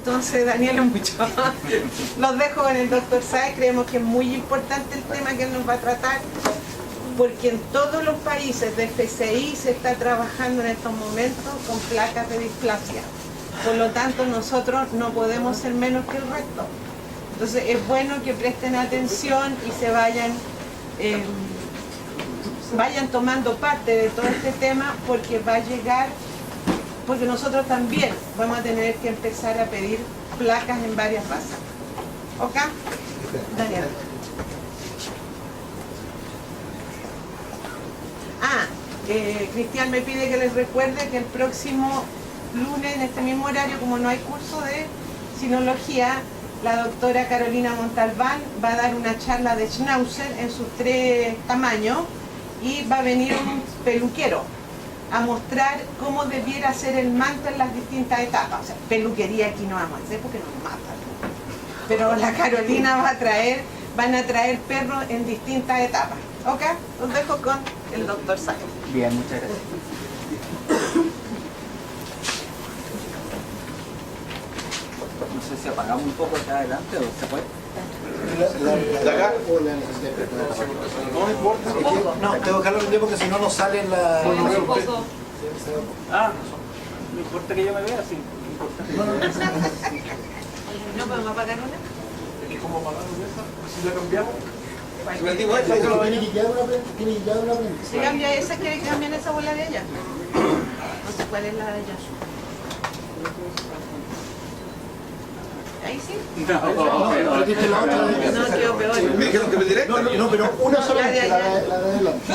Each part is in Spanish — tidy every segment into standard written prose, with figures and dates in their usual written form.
entonces Daniel es mucho. Los dejo con el doctor Sáez. Creemos que es muy importante el tema que él nos va a tratar, porque en todos los países de FCI se está trabajando en estos momentos con placas de displasia. Por lo tanto, nosotros no podemos ser menos que el resto. Entonces es bueno que presten atención y se vayan tomando parte de todo este tema, porque va a llegar, porque nosotros también vamos a tener que empezar a pedir placas en varias razas. ¿Ok? Daniel. Cristian me pide que les recuerde que el próximo lunes, en este mismo horario, como no hay curso de sinología, la doctora Carolina Montalbán va a dar una charla de Schnauzer en sus 3 tamaños, y va a venir un peluquero a mostrar cómo debiera ser el manto en las distintas etapas. O sea, peluquería aquí no vamos a hacer porque nos matan. Pero la Carolina van a traer perros en distintas etapas. ¿Ok? Los dejo con el doctor Sáez. Bien, muchas gracias. No sé si apagamos un poco acá adelante o se puede. ¿De acá? No importa. No, tengo que dejarlo en porque si no, no sale en la... Ah, no importa que yo me vea, sí. ¿No podemos apagar una? ¿Y cómo apagamos esa? Si la cambiamos. Si cambia esa, quiere que cambien esa bola de ella. No sé cuál es la de ella. Ahí sí. No, quedó peor. ¿Me dijeron que me directo? No, pero una sola vez, la de adelante.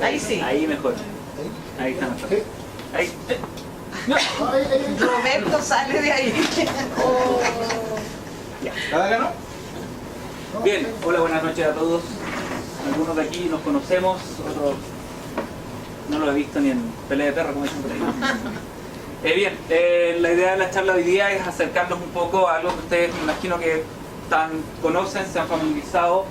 Ahí sí. ahí mejor. Ahí está mejor. Ahí. Roberto sale de ahí. ¿Cada ganó? Bien, hola, buenas noches a todos. Algunos de aquí nos conocemos, otros no lo he visto ni en pelea de perro, como dicen por ahí. Bien, la idea de la charla de hoy día es acercarnos un poco a algo que ustedes me imagino que conocen, se han familiarizado,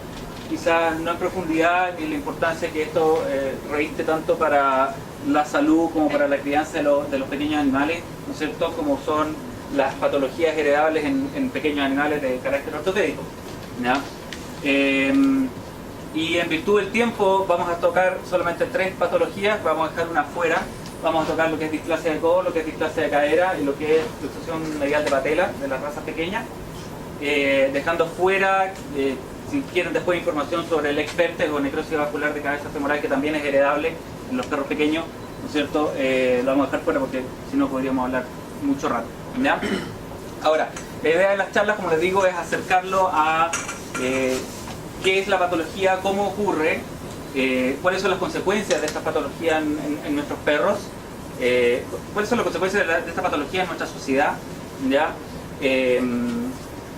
quizás no en profundidad, ni la importancia que esto reviste tanto para la salud como para la crianza de los pequeños animales, ¿no es cierto?, como son las patologías heredables en pequeños animales de carácter ortopédico, ¿ya? Y en virtud del tiempo vamos a tocar solamente 3 patologías, vamos a dejar una fuera. Vamos a tocar lo que es displasia de codo, lo que es displasia de cadera y lo que es luxación medial de patela de las razas pequeñas, dejando fuera, si quieren después información sobre el experte o necrosis vascular de cabeza femoral, que también es heredable en los perros pequeños, ¿no es cierto? Lo vamos a dejar fuera porque si no podríamos hablar mucho rato, ¿ya? Ahora, la idea de las charlas, como les digo, es acercarlo a qué es la patología, cómo ocurre, cuáles son las consecuencias de esta patología en nuestros perros, cuáles son las consecuencias de esta patología en nuestra sociedad, ¿ya?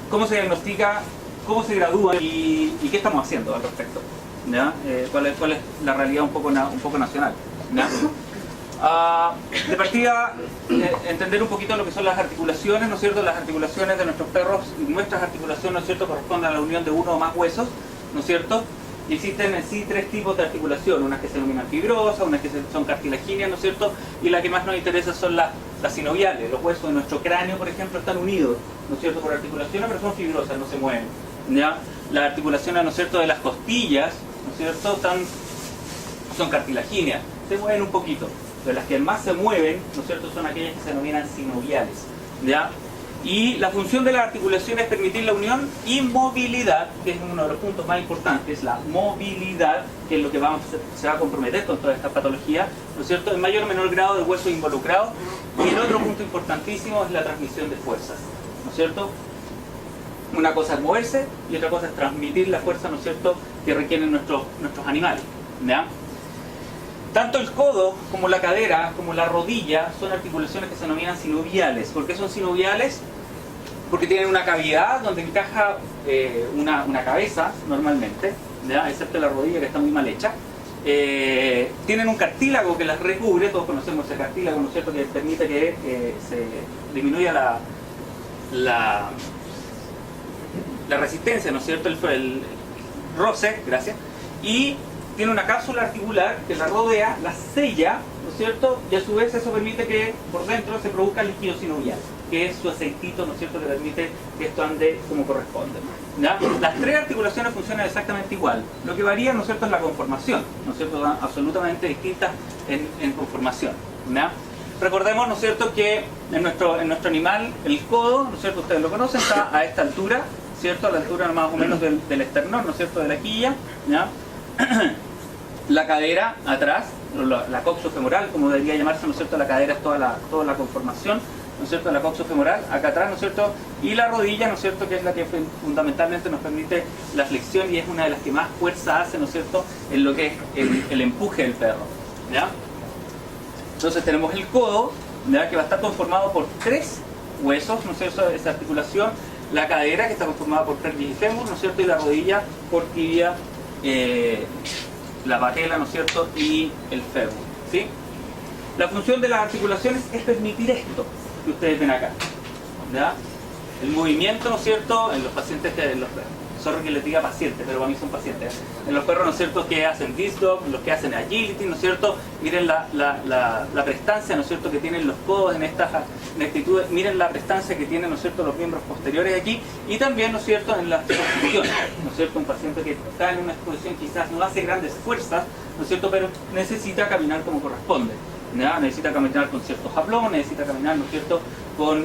Cómo se diagnostica, cómo se gradúa y qué estamos haciendo al respecto, ¿ya? ¿Cuál es la realidad un poco nacional, ¿ya? De partida, entender un poquito lo que son las articulaciones, ¿no es cierto? Las articulaciones de nuestros perros, nuestras articulaciones, ¿no es cierto?, corresponden a la unión de uno o más huesos, ¿no es cierto? Y existen en sí 3 tipos de articulación, unas que se denominan fibrosas, unas que son cartilagíneas, ¿no es cierto? Y la que más nos interesa son las sinoviales. Los huesos de nuestro cráneo, por ejemplo, están unidos, ¿no es cierto?, por articulaciones, pero son fibrosas, no se mueven, ¿ya? Las articulaciones, ¿no es cierto?, de las costillas, ¿no es cierto?, son cartilagíneas, se mueven un poquito. Pero las que más se mueven, ¿no es cierto?, son aquellas que se denominan sinoviales, ¿ya? Y la función de la articulación es permitir la unión y movilidad, que es uno de los puntos más importantes, la movilidad, que es lo que se va a comprometer con toda esta patología, ¿no es cierto?, en mayor o menor grado de huesos involucrados. Y el otro punto importantísimo es la transmisión de fuerzas, ¿no es cierto? Una cosa es moverse y otra cosa es transmitir la fuerza, ¿no es cierto?, que requieren nuestros animales, ¿ya? Tanto el codo como la cadera, como la rodilla, son articulaciones que se denominan sinoviales. ¿Por qué son sinoviales? Porque tienen una cavidad donde encaja una cabeza, normalmente, ¿ya?, excepto la rodilla, que está muy mal hecha. Tienen un cartílago que las recubre, todos conocemos ese cartílago, ¿no es cierto?, que permite que se disminuya la resistencia, ¿no es cierto?, el roce, gracias. Y tiene una cápsula articular que la rodea, la sella, ¿no es cierto? Y a su vez eso permite que por dentro se produzca líquido sinovial, que es su aceitito, ¿no es cierto?, que permite que esto ande como corresponde, ¿ya? Las tres articulaciones funcionan exactamente igual. Lo que varía, ¿no es cierto?, es la conformación, ¿no es cierto?, absolutamente distintas en conformación, ¿ya? Recordemos, ¿no es cierto?, que en nuestro animal el codo, ¿no es cierto?, ustedes lo conocen, está a esta altura, ¿cierto?, a la altura más o menos del esternón, ¿no es cierto?, de la quilla, ¿ya? La cadera atrás, la coxofemoral, como debería llamarse, ¿no es cierto?, la cadera es toda la conformación, ¿no es cierto?, la coxofemoral, acá atrás, ¿no es cierto?, y la rodilla, ¿no es cierto?, que es la que fundamentalmente nos permite la flexión y es una de las que más fuerza hace, ¿no es cierto?, en lo que es el empuje del perro, ¿ya? Entonces tenemos el codo, ¿ya?, que va a estar conformado por 3 huesos, ¿no es cierto?, esa articulación, la cadera, que está conformada por pelvis y fémur, ¿no es cierto?, y la rodilla por tibia, la patela, ¿no es cierto?, y el fémur, ¿sí? La función de las articulaciones es permitir esto que ustedes ven acá, ¿ya? El movimiento, ¿no es cierto?, en los pacientes sorry que les diga pacientes, pero para mí son pacientes, en los perros, ¿no es cierto?, que hacen disc dog, los que hacen agility, ¿no es cierto?, miren la prestancia, ¿no es cierto?, que tienen los codos en estas actitudes, miren la prestancia que tienen, ¿no es cierto?, los miembros posteriores aquí, y también, ¿no es cierto?, en las posiciones, ¿no es cierto?, un paciente que está en una exposición quizás no hace grandes fuerzas, ¿no es cierto?, pero necesita caminar como corresponde, ¿ya? Necesita caminar con ciertos aplones, necesita caminar, ¿no es cierto?, con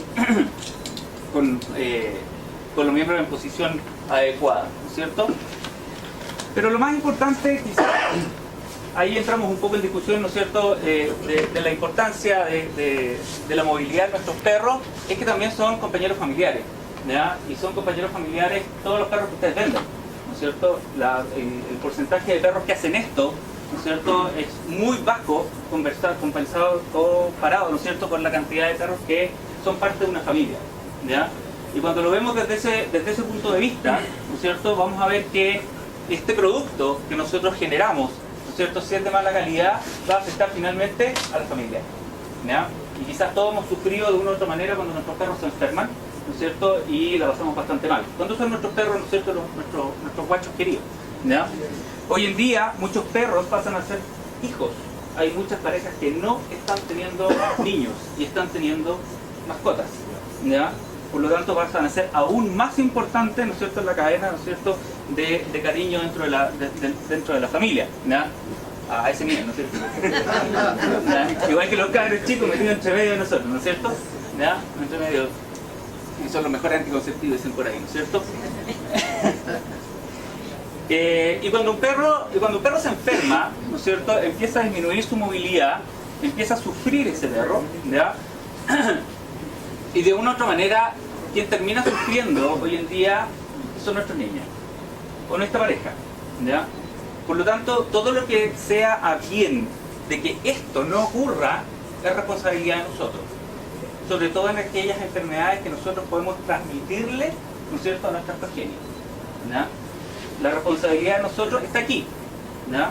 los miembros en posición adecuada, ¿no es cierto? Pero lo más importante, quizás, ahí entramos un poco en discusión, ¿no es cierto?, de la importancia de la movilidad de nuestros perros, es que también son compañeros familiares, ¿ya? Y son compañeros familiares todos los perros que ustedes venden, ¿no es cierto? El porcentaje de perros que hacen esto, ¿no es cierto?, es muy bajo, compensado o comparado, ¿no es cierto?, con la cantidad de perros que son parte de una familia, ¿ya? Y cuando lo vemos desde ese punto de vista, ¿no es cierto?, vamos a ver que este producto que nosotros generamos, ¿no es cierto?, si es de mala calidad, va a afectar finalmente a la familia, ¿ya? Y quizás todos hemos sufrido de una u otra manera cuando nuestros perros se enferman, ¿no es cierto?, y la pasamos bastante mal. ¿Cuántos son nuestros perros, ¿no es cierto?, nuestros guachos queridos, ¿ya? Hoy en día muchos perros pasan a ser hijos. Hay muchas parejas que no están teniendo niños y están teniendo mascotas, ¿ya? Por lo tanto pasan a ser aún más importantes, ¿no es cierto?, en la cadena, ¿no es cierto?, de cariño dentro de la familia, ¿ya? A ese nivel, ¿no es cierto? ¿Ya? Igual que los cabros chicos metidos entre medio de nosotros, ¿no es cierto? ¿Ya? Entre medio, y son los mejores anticonceptivos, dicen por ahí, ¿no es cierto? Y cuando un perro se enferma, ¿no es cierto?, empieza a disminuir su movilidad, empieza a sufrir ese perro, ¿ya? Y de una u otra manera, quien termina sufriendo hoy en día son nuestros niños, o nuestra pareja, ¿ya? Por lo tanto, todo lo que sea a bien de que esto no ocurra es responsabilidad de nosotros, sobre todo en aquellas enfermedades que nosotros podemos transmitirle, ¿no es cierto?, a nuestras progenies, ¿ya? La responsabilidad de nosotros está aquí, ¿ya?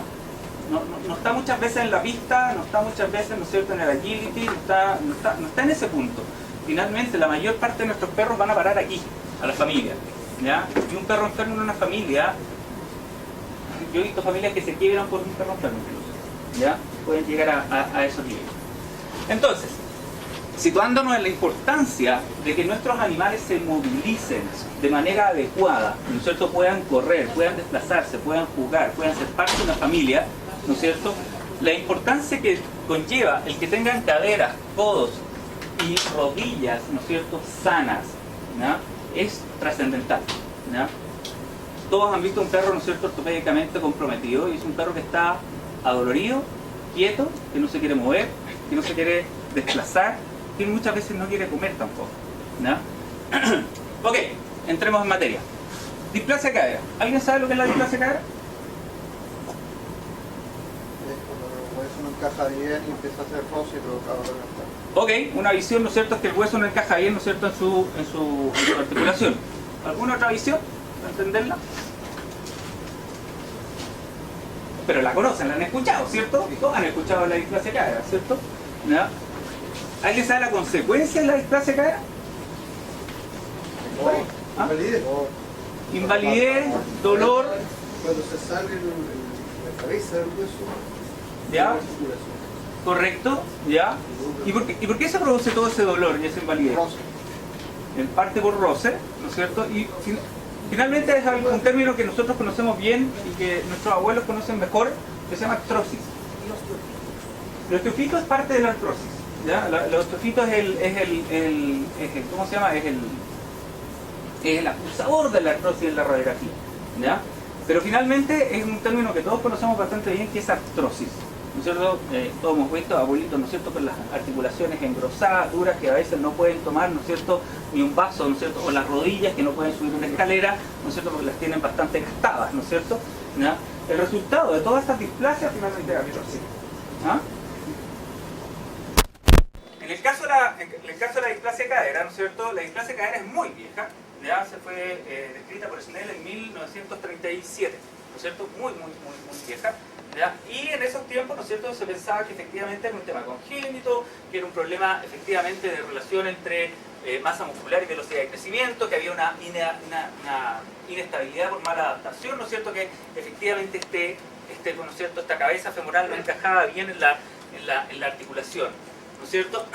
No está muchas veces en la pista, no está muchas veces, ¿no es cierto?, en el agility, no está en ese punto. Finalmente, la mayor parte de nuestros perros van a parar aquí, a la familia, ¿ya? Y un perro enfermo en una familia, yo he visto familias que se quiebran por un perro enfermo incluso, ¿ya? Pueden llegar a esos niveles. Entonces, situándonos en la importancia de que nuestros animales se movilicen de manera adecuada, ¿no es cierto?, puedan correr, puedan desplazarse, puedan jugar, puedan ser parte de una familia, ¿no es cierto?, la importancia que conlleva el que tengan caderas, codos y rodillas, ¿no es cierto?, sanas, ¿no?, es trascendental, ¿no? Todos han visto un perro, ¿no es cierto?, ortopédicamente comprometido, y es un perro que está adolorido, quieto, que no se quiere mover, que no se quiere desplazar, que muchas veces no quiere comer tampoco, ¿no? Ok, entremos en materia. Displasia de cadera. ¿Alguien sabe lo que es la displasia de cadera? Eso no encaja bien y empieza a hacer roce y provoca dolor en el Ok, perro. una visión, ¿no es cierto?, es que el hueso no encaja bien, ¿no es cierto?, en su articulación. ¿Alguna otra visión para entenderla? Pero la conocen, la han escuchado, ¿cierto? Todos han escuchado la displasia de cadera, ¿cierto? ¿Ya? ¿Alguien sabe la consecuencia de la displasia de cadera? ¿Ah? Invalidez. Invalidez, dolor. Cuando se sale la cabeza del hueso. ¿Ya? Correcto, ¿ya? ¿Y por qué se produce todo ese dolor y esa invalidez? En parte por roce, ¿no es cierto? Y finalmente es un término que nosotros conocemos bien y que nuestros abuelos conocen mejor, que se llama artrosis. El osteofito es parte de la artrosis, ¿ya? El osteofito es el ¿cómo se llama? Es el acusador de la artrosis en la radiografía, ¿ya? Pero finalmente es un término que todos conocemos bastante bien, que es artrosis, ¿no es cierto? Todos hemos visto abuelitos, ¿no es cierto?, con las articulaciones engrosadas, duras, que a veces no pueden tomar, ¿no es cierto?, ni un vaso, ¿no es cierto?, o las rodillas, que no pueden subir una escalera, ¿no es cierto?, porque las tienen bastante gastadas, ¿no es cierto? ¿Ya? El resultado de todas estas displasias finalmente es artrosis. ¿Ah? En el caso de la displasia de cadera, ¿no es cierto?, la displasia de cadera es muy vieja, ya se fue descrita por Snell en 1937, ¿no es cierto?, muy vieja, ¿ya? Y en esos tiempos, ¿no es cierto?, se pensaba que efectivamente era un tema congénito, que era un problema efectivamente de relación entre masa muscular y velocidad de crecimiento, que había una inestabilidad por mala adaptación, ¿no es cierto?, que efectivamente ¿no es cierto?, esta cabeza femoral no encajaba bien en la articulación, ¿no es cierto?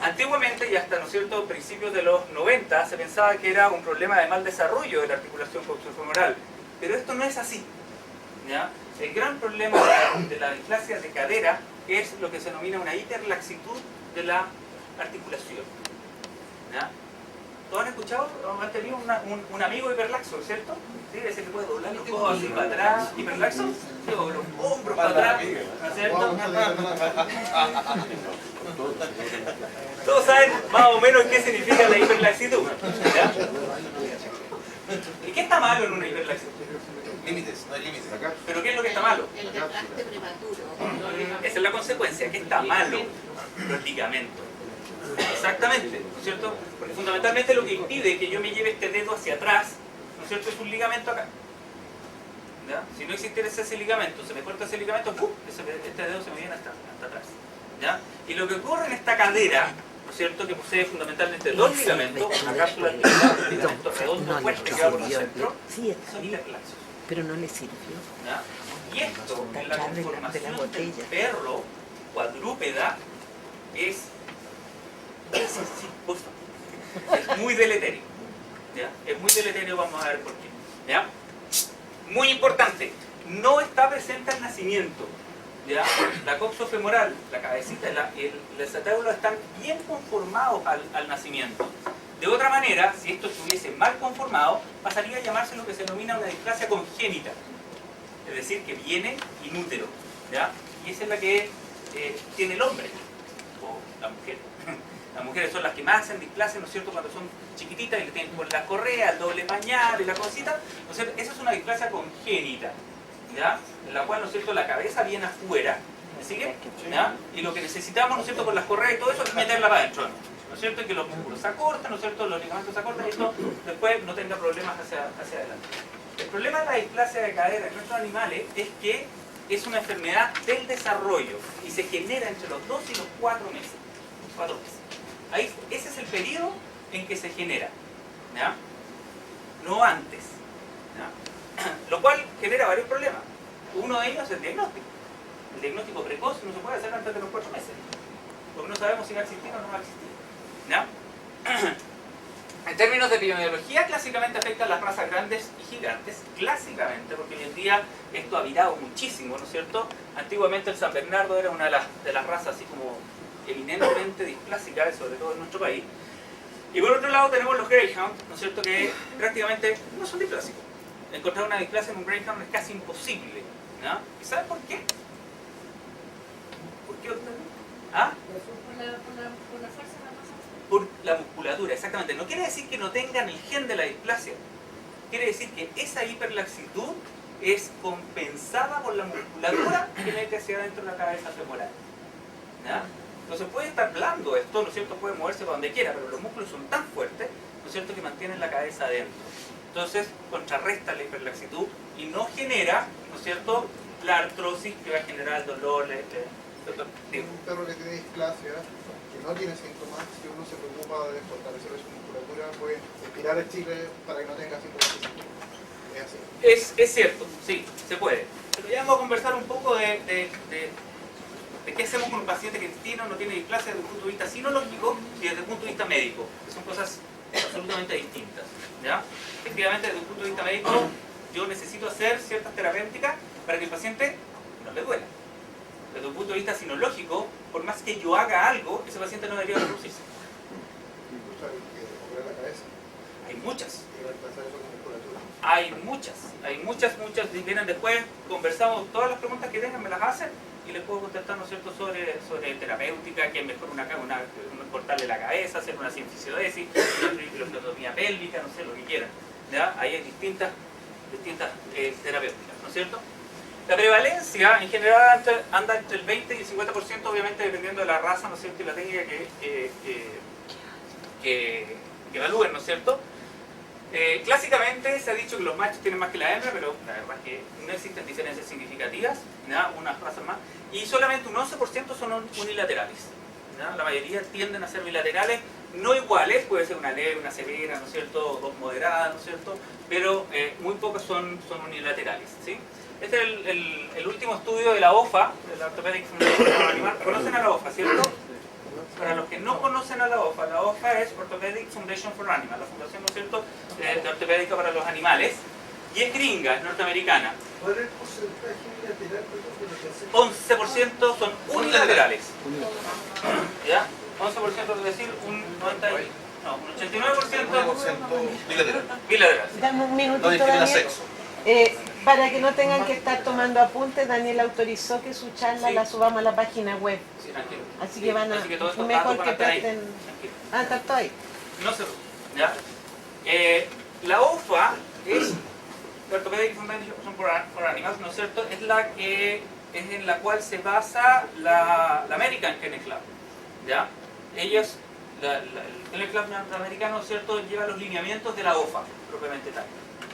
Antiguamente y hasta, ¿no es cierto?, principios de los 90 se pensaba que era un problema de mal desarrollo de la articulación coxofemoral, pero esto no es así, ¿ya? El gran problema de la displasia de cadera es lo que se denomina una hiperlaxitud de la articulación, ¿ya? ¿Todos han escuchado? ¿Han tenido un amigo hiperlaxo, cierto? ¿Sí? Ese que puede doblar los codos así para atrás, hiperlaxo, ¿sí? O los hombros para atrás, ¿no es cierto? Todos saben más o menos qué significa la hiperlaxitud, ¿ya? ¿Y qué está malo en una hiperlaxitud? Límites, no hay límites. ¿Pero qué es lo que está malo? El desgaste prematuro. Esa es la consecuencia, que está malo los ligamentos. Exactamente, ¿no es cierto? Porque fundamentalmente lo que impide que yo me lleve este dedo hacia atrás, ¿no es cierto?, es un ligamento acá. ¿Ya? Si no existiera ese ligamento, se me corta ese ligamento, ¡pum!, este dedo se me viene hasta atrás. ¿Ya? Y lo que ocurre en esta cadera, ¿no es cierto?, que posee fundamentalmente dos ligamentos, una cápsula articular, un ligamento redondo fuerte que va por el centro, son hiperlaxos. Pero no le sirvió. ¿Ya? Y esto, en la conformación del perro cuadrúpeda, es muy deleterio. ¿Ya? Es muy deleterio, vamos a ver por qué. ¿Ya? Muy importante, no está presente al nacimiento. ¿Ya? La coxofemoral, la cabecita y el acetábulo están bien conformados al nacimiento. De otra manera, si esto estuviese mal conformado, pasaría a llamarse lo que se denomina una displasia congénita. Es decir, que viene in útero, ¿ya? Y esa es la que tiene el hombre, o la mujer. Las mujeres son las que más hacen displasia, ¿no es cierto?, cuando son chiquititas y le tienen con la correa, el doble pañal y la cosita, ¿no es cierto? Esa es una displasia congénita, ¿ya? En la cual, ¿no es cierto?, la cabeza viene afuera, ¿me sigue? ¿Ya? Y lo que necesitamos, ¿no es cierto?, con las correas y todo eso es meterla para adentro, ¿no es cierto?, y que los músculos se acortan, ¿no es cierto?, los ligamentos se acortan y esto después no tenga problemas hacia adelante. El problema de la displasia de cadera en nuestros animales es que es una enfermedad del desarrollo y se genera entre los 2 y los 4 meses. 4 meses. Ahí, ese es el periodo en que se genera, ¿ya? No antes, ¿ya? Lo cual genera varios problemas. Uno de ellos es el diagnóstico. El diagnóstico precoz no se puede hacer antes de los 4 meses, porque no sabemos si va a existir o no va a existir, ¿ya? En términos de epidemiología, clásicamente afecta a las razas grandes y gigantes, clásicamente, porque hoy en día esto ha virado muchísimo, ¿no es cierto? Antiguamente el San Bernardo era una de las razas así como eminentemente displásicas, sobre todo en nuestro país. Y por otro lado tenemos los Greyhound, ¿no es cierto?, que prácticamente no son displásicos. Encontrar una displasia en un Greyhound es casi imposible, ¿no? ¿Y saben por qué? ¿Por qué, doctor? ¿Ah? Por la fuerza de la masa. Por la musculatura, exactamente. No quiere decir que no tengan el gen de la displasia. Quiere decir que esa hiperlaxitud es compensada por la musculatura que mete hacia adentro de la cabeza femoral, ¿ya? Entonces puede estar blando esto, ¿no es cierto?, puede moverse para donde quiera, pero los músculos son tan fuertes, ¿no es cierto?, que mantienen la cabeza adentro. Entonces contrarresta la hiperlaxitud y no genera, ¿no es cierto?, la artrosis que va a generar el dolor. Un perro que tiene displasia, que no tiene síntomas, si uno se preocupa de fortalecer su musculatura, puede estirar el chicle para que no tenga síntomas. Es así. Es cierto, sí, se puede. Pero ya venimos a conversar un poco de qué hacemos con un paciente que no tiene displasia desde un punto de vista sinológico y desde el punto de vista médico, que son cosas absolutamente distintas, ¿ya? Efectivamente, desde un punto de vista médico, yo necesito hacer ciertas terapéuticas para que el paciente no le duela. Desde un punto de vista sinológico, por más que yo haga algo, ese paciente no debería reproducirse. Incluso hay que mover la cabeza Hay muchas. y reemplazar eso con musculatura. Hay muchas, si vienen después, conversamos, todas las preguntas que tengan me las hacen y les puedo contestar, ¿no es cierto?, sobre terapéutica, que es mejor cortarle la cabeza, hacer una sinfisiodesis, una trabeculotomía pélvica, no sé, lo que quieran, ¿ya? Ahí hay distintas terapéuticas, ¿no es cierto? La prevalencia en general anda entre el 20 y el 50%, obviamente dependiendo de la raza, ¿no es cierto?, y la técnica que evalúen, ¿no es cierto? Clásicamente se ha dicho que los machos tienen más que la hembra, pero la verdad es que no existen diferencias significativas, ¿ya? Unas razas más, y solamente un 11% son unilaterales, ¿ya? La mayoría tienden a ser bilaterales, no iguales, puede ser una leve, una severa, ¿no es cierto?, dos moderadas, ¿no es cierto?, pero muy pocas son unilaterales, ¿sí? Este es el último estudio de la OFA, de la Orthopedic Foundation for Animal. ¿Conocen a la OFA, cierto? Para los que no conocen a la OFA es Orthopedic Foundation for Animal, la fundación, ¿no es cierto?, de ortopédica para los animales, y es gringa, es norteamericana. ¿Cuál es el porcentaje bilateral de lo que hacemos? 11% son unilaterales. ¿Ya? 11% es decir, un 89% bilateral. Dame un No minutito, discrimina Daniel. sexo. Para que no tengan que estar tomando apuntes, Daniel autorizó que su charla Sí. la subamos a la página web. Sí, tranquilo. Así que van a... Así que todos estos mejor datos van a que estar ahí. traten... Tranquilo. Ah, está todo ahí. No se ¿ya? La OFA es Orthopedic Foundation for Animals, ¿no es cierto? Es en la cual se basa la American Kennel Club, ¿ya? Ellos, el Kennel Club norteamericano, ¿no es cierto?, lleva los lineamientos de la OFA, propiamente tal,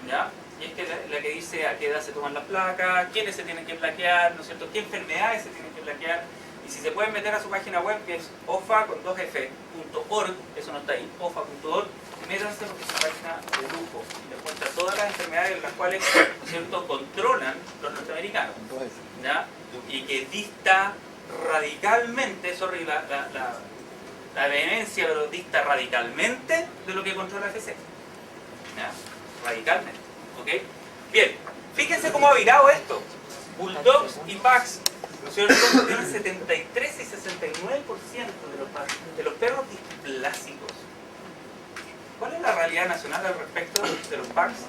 ¿ya? Y es que la que dice a qué edad se toman las placas, quiénes se tienen que plaquear, ¿no es cierto?, qué enfermedades se tienen que plaquear. Y si se pueden meter a su página web, que es ofa.org, eso no está ahí, ofa.org, métanse porque es una página de lujo y les muestra todas las enfermedades las cuales, ¿no es cierto?, controlan los norteamericanos, ¿ya? Y que dista radicalmente, sorry la vehemencia, pero dista radicalmente de lo que controla FC, ¿ya? Radicalmente, ¿ok? Bien, fíjense cómo ha virado esto. Bulldogs y Pugs, ¿no es cierto?, tienen 73 y 69% de los perros displásicos. ¿Cuál es la realidad nacional al respecto de los Pugs?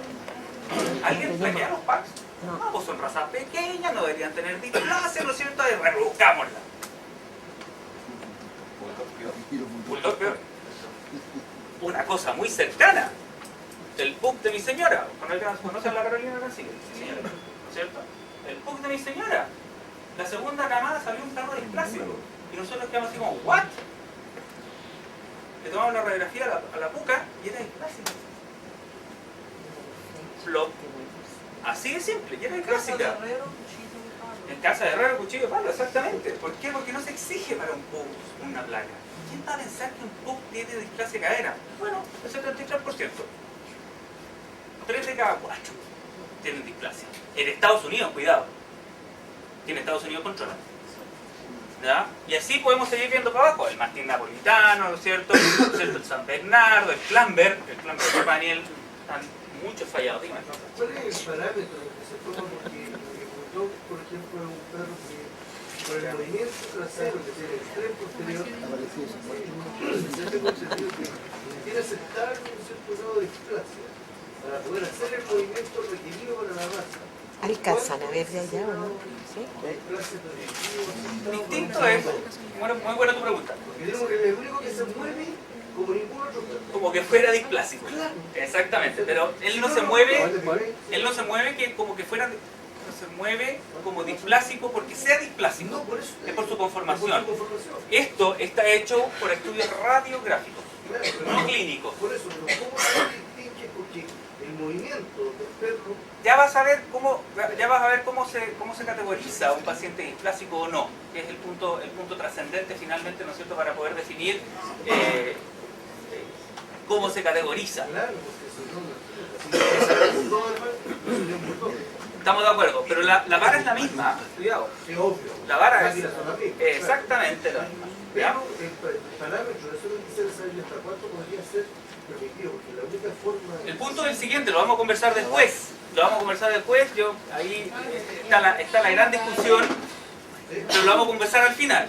¿Alguien plaquea los Pugs? No, pues son razas pequeñas, no deberían tener displasia, ¿no es cierto? Y rebuscámosla. Bulldog peor. Una cosa muy cercana. El Pug de mi señora. ¿Conocen a la Carolina García? Sí, señora. ¿No es cierto? El Pug de mi señora. La segunda camada salió un perro displásico. Y nosotros quedamos así como, ¿what? Le tomamos la radiografía a la puca y era displásica. Flop. Así de simple, y era displásica. En casa de herrero, cuchillo de palo, exactamente. ¿Por qué? Porque no se exige para un Pug una placa. ¿Quién va a pensar que un Pug tiene displasia cadera? Bueno, el 73%. 3 de cada 4 tienen displasia. En Estados Unidos, cuidado. Que en Estados Unidos controlan. ¿Ya? Y así podemos seguir viendo para abajo. El mastín napolitano, ¿no es cierto? El San Bernardo, el Clamber Spaniel. Están muchos fallados. Dígame. ¿Cuál es el parámetro que se toma? Porque el bulldog, por ejemplo, es un perro que por el movimiento trasero que tiene el tren posterior, tengo entendido que quiere aceptar un cierto grado de displasia para poder hacer el movimiento requerido para la raza. ¿Alcanzan a ver de allá o no? ¿Sí? Distinto es, muy buena tu pregunta. Porque tenemos que es el único que se mueve como ningún otro perro. Como que fuera displásico. Exactamente, pero él no se mueve que como que fuera, no se mueve como displásico porque sea displásico. No, por eso Es por su conformación. por su conformación. Esto está hecho por estudios radiográficos, Claro, pero no clínicos. por eso, pero ¿cómo se distingue? Porque el movimiento del perro Ya vas a ver cómo se categoriza un paciente displásico o no, que es el punto trascendente finalmente, ¿no es cierto?, para poder definir cómo se categoriza. claro, porque si no, todo el mal, no sería un bulldog. Estamos de acuerdo, pero la vara es la misma, cuidado. Es obvio. La vara Las es máquinas son las mismas. exactamente la misma. ¿Ya? Pero el parámetro, eso no quisiera saber hasta cuánto podría ser permitido, porque la única forma... El punto es el siguiente, lo vamos a conversar después. Lo vamos a conversar después, ahí está la gran discusión, pero lo vamos a conversar al final.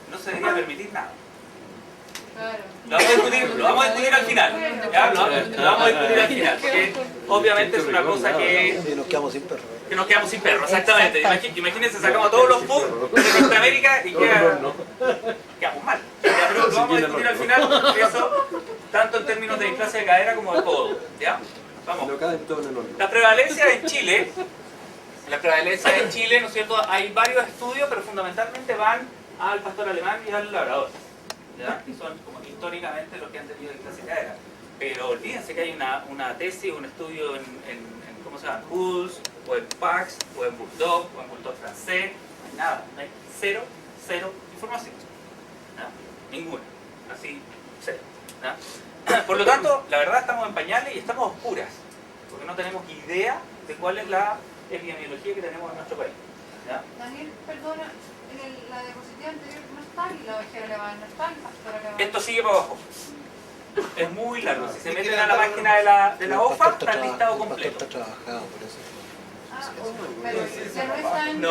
No se debería permitir nada. Lo vamos a discutir al final. ¿Ya? Lo vamos a discutir al final, porque obviamente es una cosa que... Y nos quedamos sin perro. Que nos quedamos sin perro, exactamente. Imagínense, sacamos a todos los pubs de Norteamérica y quedamos mal. Ya, pero lo vamos a discutir al final, eso, tanto en términos de clase de cadera como de codo. ¿Ya? Vamos. La prevalencia en Chile, ¿no es cierto? Hay varios estudios, pero fundamentalmente van al pastor alemán y al labrador. ¿Ya? Y son como históricamente los que han tenido clase de cadera. Pero olvídense que hay una tesis, un estudio en ¿cómo se llama? Bulls, o en Pax, o en Bulldog, o en Bulldog francés, no hay nada, no hay cero información. ¿No? Ninguna, así, cero. ¿No? Por lo tanto, la verdad estamos en pañales y estamos a oscuras, porque no tenemos idea de cuál es la epidemiología que tenemos en nuestro país. ¿Ya? Daniel, perdona, en la diapositiva anterior no está y la ovejera alemana, no está el pastor alemán. Esto sigue para abajo. Es muy largo. Si se meten a la página de la OFA, está el listado completo. Está trabajado, por eso. Pero ya no está en... No.